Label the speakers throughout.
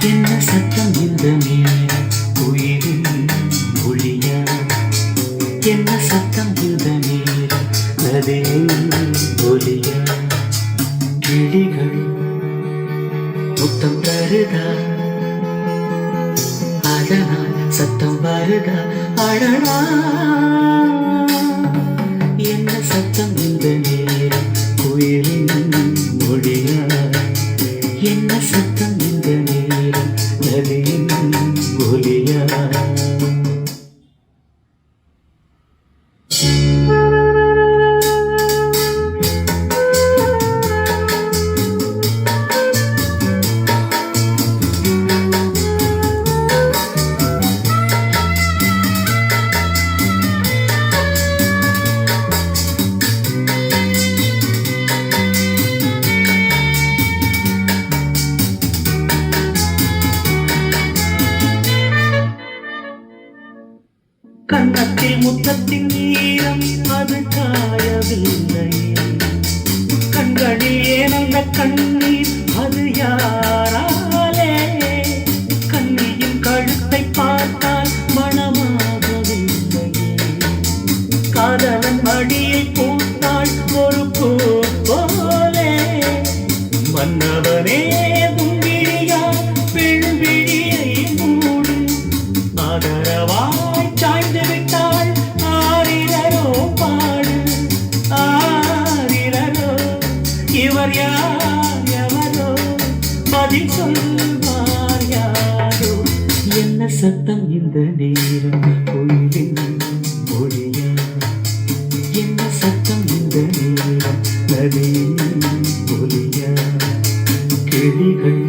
Speaker 1: என்ன சத்தம் இந்த நேரம் உயிரின் ஒளியா? என்ன சத்தம் இந்த நேரம் அதே ஒலியா? கிளிகள் முத்தம் தருதா, அதனால் சத்தம் வருதா? அழகா என்ன சத்தம் இந்த நேரம் குயிலின் மொழியா? என்ன சத்தம் இந்த நேரம் நதியின் ஒலியா? கன்னத்தில் முத்தத்தின் நீரம் அது காயவில்லை, கண்களில் ஏனந்த கண்ணீர் அது யாராலே? கண்ணியின் கழுத்தை பார்த்தால் மனமாகவில்லை, காதலன் மடியை பூத்தாள் ஒரு பூ போலே. மன்னவனே முன்விழியா பெண்விழியை மூடு, ஆதரவாய் சாய்ந்து விட்டாள் ஆரிரரோ பாடு. ஆரிரரோ இவர் யார் எவரோ பதில் சொல்வார் யாரோ? என்ன சத்தம் இந்த நேரம் கோயிலின் மொழியா? என்ன சத்தம் இந்த நேரம் நதியின் ஒலியா? கிளிகள்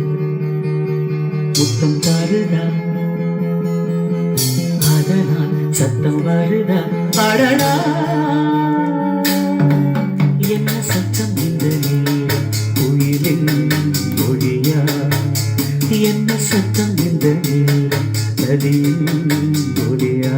Speaker 1: முத்தம் தருதா, அதனால் சத்தம் வருதா? அடடா என்ன சத்தம் இந்த நேரம் குயிலின் மொழியா? என்ன சத்தம் இந்த நேரம் நதியின் ஒலியா?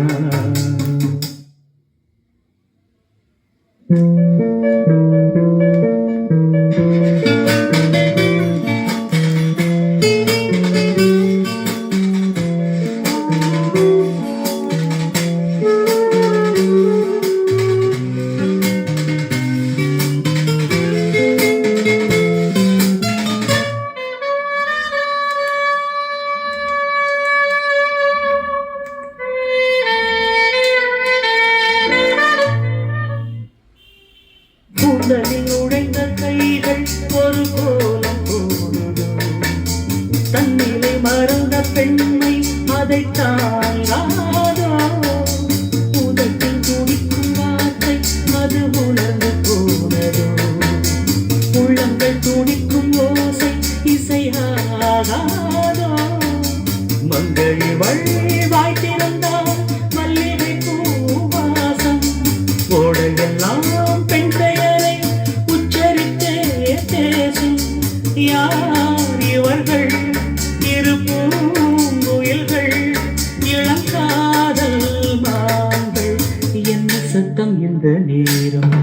Speaker 1: கூந்தலில் உழைந்த கைகள் ஒரு கோலம் போடுதோ, தன்னிலை மறந்த பெண்மை அதை தாங்காதோ? உதட்டில் துடிக்கும் வார்த்தை அது உணர்ந்து போனதோ, உள்ளங்கள் துடிக்கும் ஓசை இசையாகாதோ? மங்கை வாய் திறந்தால் மல்லிகை பூவாசம், ஓடையெல்லாம் பெண் பெயரை உச்சரித்தே பேசும். யார் இவர்கள்? இரு பூங்குயில்கள், இளங்காதல் மாங்கள். என்ன சத்தம் இந்த நேரம்